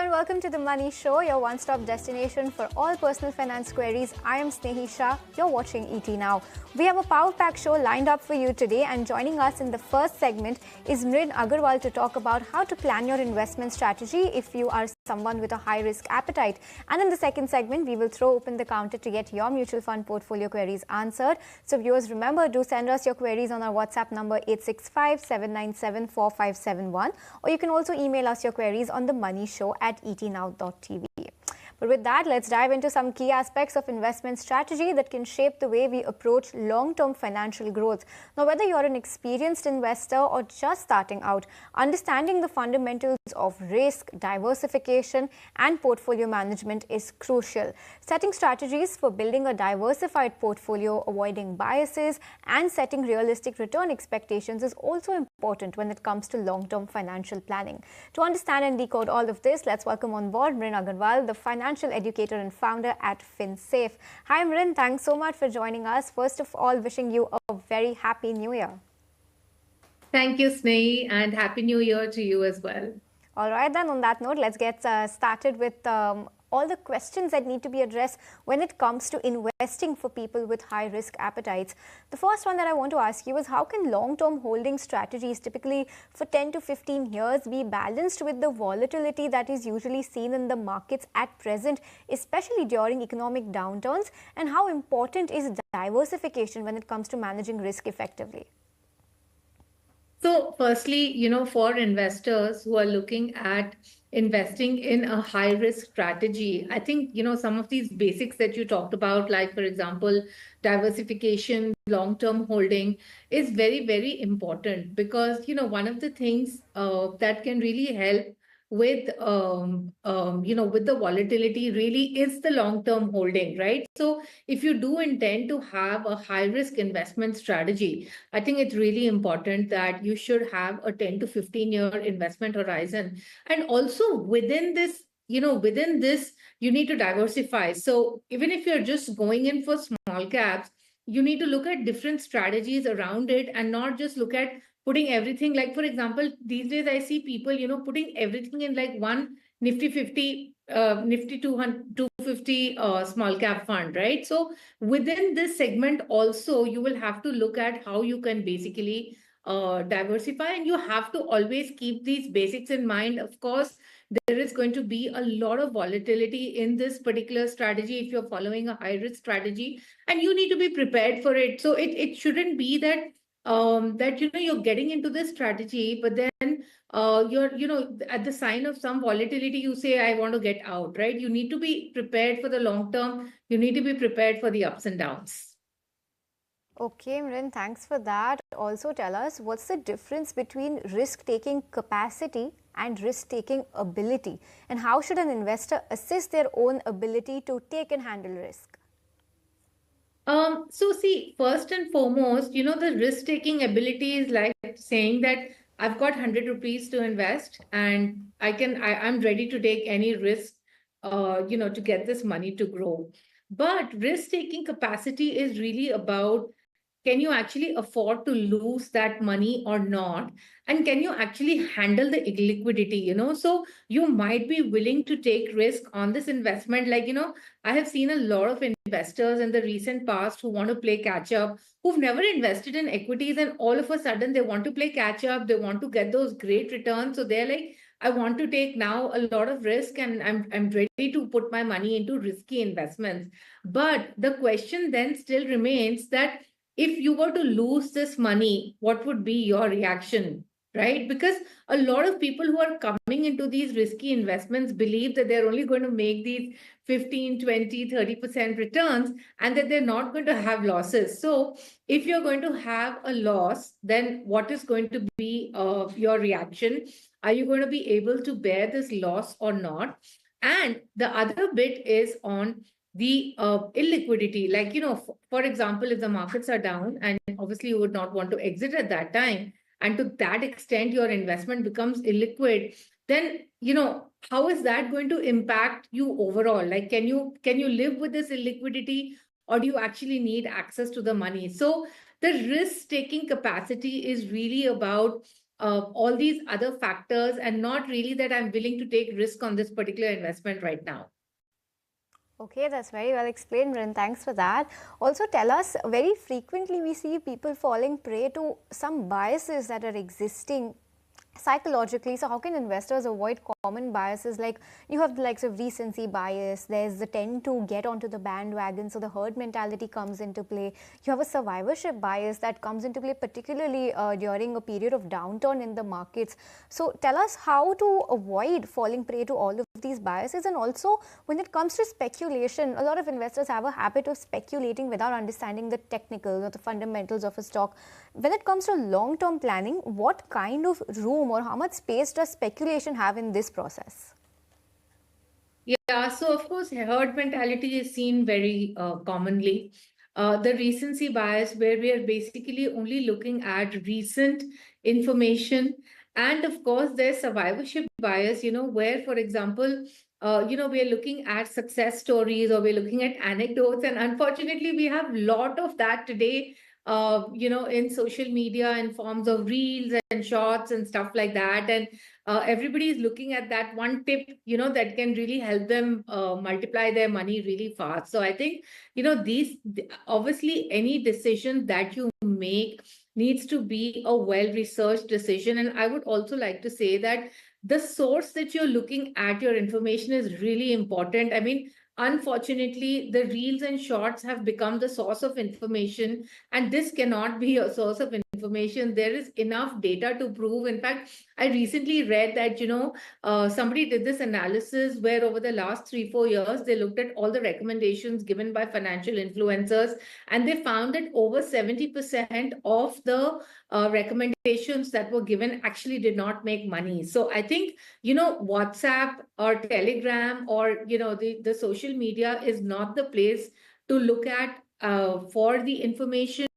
and welcome to The Money Show, your one-stop destination for all personal finance queries. I am Snehi Shah. You're watching ET Now. We have a power-packed show lined up for you today, and joining us in the first segment is Mrin Agarwal to talk about how to plan your investment strategy if you are someone with a high-risk appetite. And in the second segment, we will throw open the counter to get your mutual fund portfolio queries answered. So viewers, remember, do send us your queries on our WhatsApp number 865-797-4571, or you can also email us your queries on themoneyshow@etnow.tv. But with that, let's dive into some key aspects of investment strategy that can shape the way we approach long-term financial growth. Now, whether you're an experienced investor or just starting out, understanding the fundamentals of risk, diversification, and portfolio management is crucial. Setting strategies for building a diversified portfolio, avoiding biases, and setting realistic return expectations is also important when it comes to long-term financial planning. To understand and decode all of this, let's welcome on board Mrin Agarwal, the financial educator and founder at FinSafe. Hi Mrin, thanks so much for joining us. First of all, wishing you a very happy new year. Thank you, Snehi, and happy new year to you as well. All right, then on that note, let's get started with all the questions that need to be addressed when it comes to investing for people with high risk appetites. The first one that I want to ask you is, how can long-term holding strategies, typically for 10 to 15 years, be balanced with the volatility that is usually seen in the markets at present, especially during economic downturns? And how important is diversification when it comes to managing risk effectively? So firstly, for investors who are looking at investing in a high risk strategy, I think, some of these basics that you talked about, like, for example, diversification, long-term holding, is very, very important because, one of the things that can really help with with the volatility really is the long-term holding, right? So if you do intend to have a high risk investment strategy, I think it's really important that you should have a 10 to 15 year investment horizon. And also within this, you need to diversify. So even if you're just going in for small caps, you need to look at different strategies around it and not just look at putting everything. Like, for example, these days I see people, putting everything in like one Nifty 50, Nifty 200, 250 small cap fund, right? So within this segment also, you will have to look at how you can basically diversify, and you have to always keep these basics in mind. Of course, there is going to be a lot of volatility in this particular strategy if you're following a high risk strategy, and you need to be prepared for it. So it shouldn't be that you're getting into this strategy, but then you're at the sign of some volatility, you say, I want to get out, right? You need to be prepared for the long term. You need to be prepared for the ups and downs. Okay, Mrin, thanks for that. Also tell us, what's the difference between risk-taking capacity and risk-taking ability? And how should an investor assess their own ability to take and handle risk? So see, first and foremost, the risk-taking ability is like saying that I've got 100 rupees to invest and I'm ready to take any risk, to get this money to grow. But risk-taking capacity is really about, can you actually afford to lose that money or not? And can you actually handle the illiquidity, So you might be willing to take risk on this investment. Like, I have seen a lot of investors in the recent past who want to play catch up, who've never invested in equities, and all of a sudden they want to play catch up. They want to get those great returns. So they're like, I want to take now a lot of risk and I'm ready to put my money into risky investments. But the question then still remains that if you were to lose this money, what would be your reaction, right? Because a lot of people who are coming into these risky investments believe that they're only going to make these 15, 20, 30% returns and that they're not going to have losses. So if you're going to have a loss, then what is going to be your reaction? Are you going to be able to bear this loss or not? And the other bit is on the illiquidity. Like, for example, if the markets are down and obviously you would not want to exit at that time, and to that extent your investment becomes illiquid, then, how is that going to impact you overall? Like, can you live with this illiquidity, or do you actually need access to the money? So the risk-taking capacity is really about all these other factors, and not really that I'm willing to take risk on this particular investment right now. Okay, that's very well explained, Rin. Thanks for that. Also, tell us, very frequently we see people falling prey to some biases that are existing psychologically. So how can investors avoid common biases? Like, you have the likes of recency bias, there's the tend to get onto the bandwagon, so the herd mentality comes into play. You have a survivorship bias that comes into play, particularly during a period of downturn in the markets. So tell us how to avoid falling prey to all of these biases. And also, when it comes to speculation, a lot of investors have a habit of speculating without understanding the technicals or the fundamentals of a stock. When it comes to long-term planning, what kind of room or how much space does speculation have in this process? Yeah, so of course, herd mentality is seen very commonly. The recency bias, where we are basically only looking at recent information. And of course, there's survivorship bias, where, for example, we are looking at success stories, or we're looking at anecdotes. And unfortunately, we have a lot of that today, in social media in forms of reels and shorts and stuff like that. And everybody is looking at that one tip, that can really help them multiply their money really fast. So I think, obviously, any decision that you make needs to be a well-researched decision. And I would also like to say that the source that you're looking at your information is really important. I mean, unfortunately, the reels and shorts have become the source of information, and this cannot be a source of information. There is enough data to prove. In fact, I recently read that, somebody did this analysis where over the last 3-4 years, they looked at all the recommendations given by financial influencers, and they found that over 70% of the recommendations that were given actually did not make money. So I think, WhatsApp or Telegram or, the social media is not the place to look at for the information.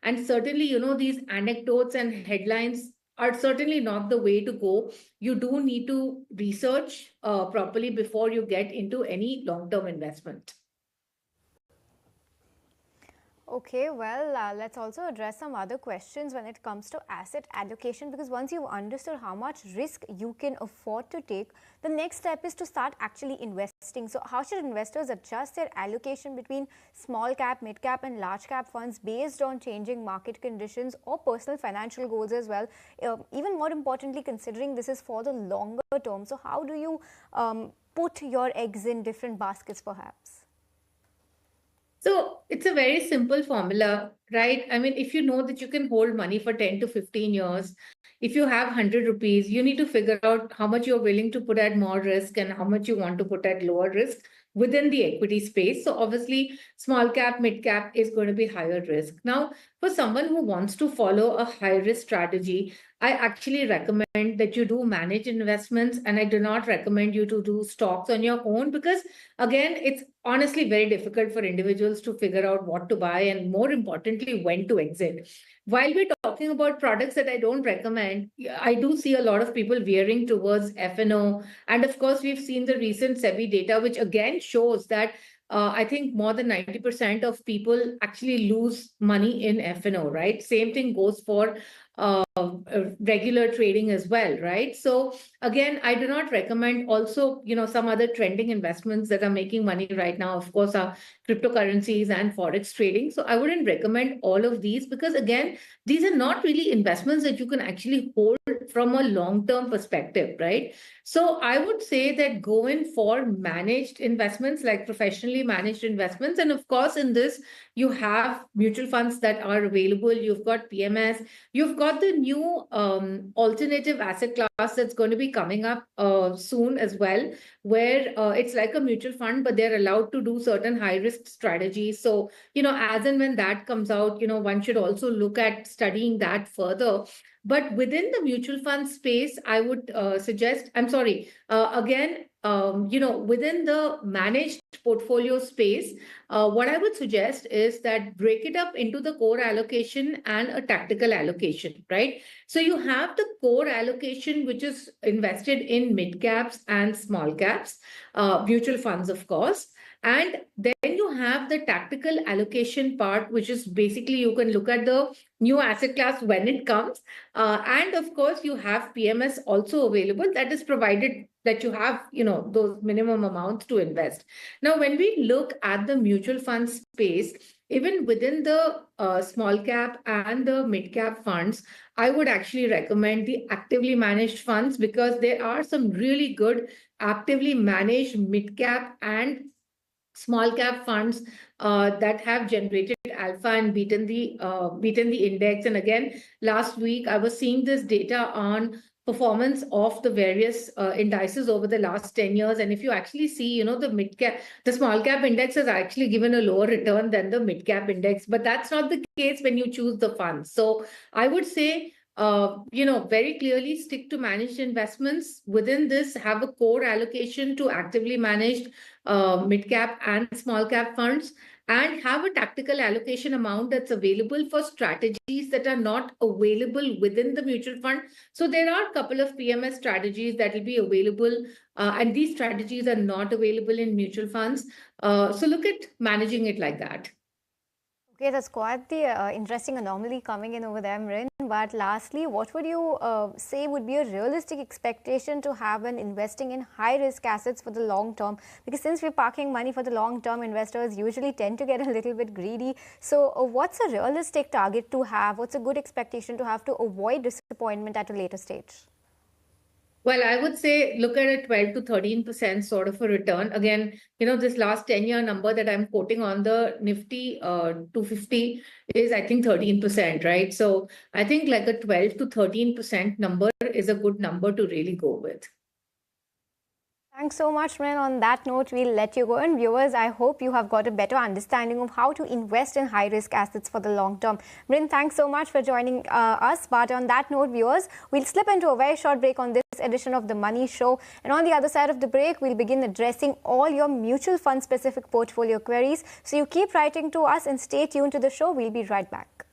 And certainly, these anecdotes and headlines are certainly not the way to go. You do need to research properly before you get into any long-term investment. Okay, well, let's also address some other questions when it comes to asset allocation, because once you've understood how much risk you can afford to take, the next step is to start actually investing. So how should investors adjust their allocation between small cap, mid cap and large cap funds based on changing market conditions or personal financial goals as well? Even more importantly, considering this is for the longer term, so how do you put your eggs in different baskets perhaps? So it's a very simple formula, right? I mean, if you know that you can hold money for 10 to 15 years, if you have 100 rupees, you need to figure out how much you're willing to put at more risk and how much you want to put at lower risk within the equity space. So obviously, small cap, mid cap is going to be higher risk. Now, for someone who wants to follow a high risk strategy, I actually recommend that you do manage investments, and I do not recommend you to do stocks on your own, because again, it's honestly very difficult for individuals to figure out what to buy and, more importantly, when to exit. While we're talking about products that I don't recommend, I do see a lot of people veering towards F&O. And of course, we've seen the recent SEBI data, which again shows that I think more than 90% of people actually lose money in F&O, right? Same thing goes for regular trading as well, right? So again, I do not recommend. Also, some other trending investments that are making money right now, of course, are cryptocurrencies and forex trading. So I wouldn't recommend all of these, because again, these are not really investments that you can actually hold from a long-term perspective, right? So I would say that go in for managed investments, like professionally managed investments. And of course, in this, you have mutual funds that are available. You've got PMS. You've got the new alternative asset class that's going to be coming up soon as well, where it's like a mutual fund, but they're allowed to do certain high risk strategies. So, as and when that comes out, one should also look at studying that further. But within the mutual fund space, I would suggest, I'm sorry, again, within the managed portfolio space, what I would suggest is that break it up into the core allocation and a tactical allocation, right? So you have the core allocation, which is invested in mid caps and small caps, mutual funds, of course. And then you have the tactical allocation part, which is basically you can look at the new asset class when it comes. And of course, you have PMS also available, that is provided that you have, those minimum amounts to invest. Now, when we look at the mutual fund space, even within the small cap and the mid cap funds, I would actually recommend the actively managed funds, because there are some really good actively managed mid cap and small cap funds that have generated alpha and beaten the index. And again, last week I was seeing this data on performance of the various indices over the last 10 years. And if you actually see, the small cap index has actually given a lower return than the mid cap index, but that's not the case when you choose the funds. So I would say, very clearly stick to managed investments. Within this, have a core allocation to actively managed mid cap and small cap funds, and have a tactical allocation amount that's available for strategies that are not available within the mutual fund. So there are a couple of PMS strategies that will be available, and these strategies are not available in mutual funds. So look at managing it like that. Okay, that's quite the interesting anomaly coming in over there, Mrin. But lastly, what would you say would be a realistic expectation to have when investing in high-risk assets for the long term? Because since we're parking money for the long term, investors usually tend to get a little bit greedy. So what's a realistic target to have? What's a good expectation to have to avoid disappointment at a later stage? Well, I would say look at a 12 to 13% sort of a return. Again, this last 10-year number that I'm quoting on the Nifty 250 is, I think, 13%, right? So I think like a 12 to 13% number is a good number to really go with. Thanks so much, Mrin. On that note, we'll let you go. And viewers, I hope you have got a better understanding of how to invest in high-risk assets for the long term. Mrin, thanks so much for joining us. But on that note, viewers, we'll slip into a very short break on this edition of The Money Show. And on the other side of the break, we'll begin addressing all your mutual fund-specific portfolio queries. So you keep writing to us and stay tuned to the show. We'll be right back.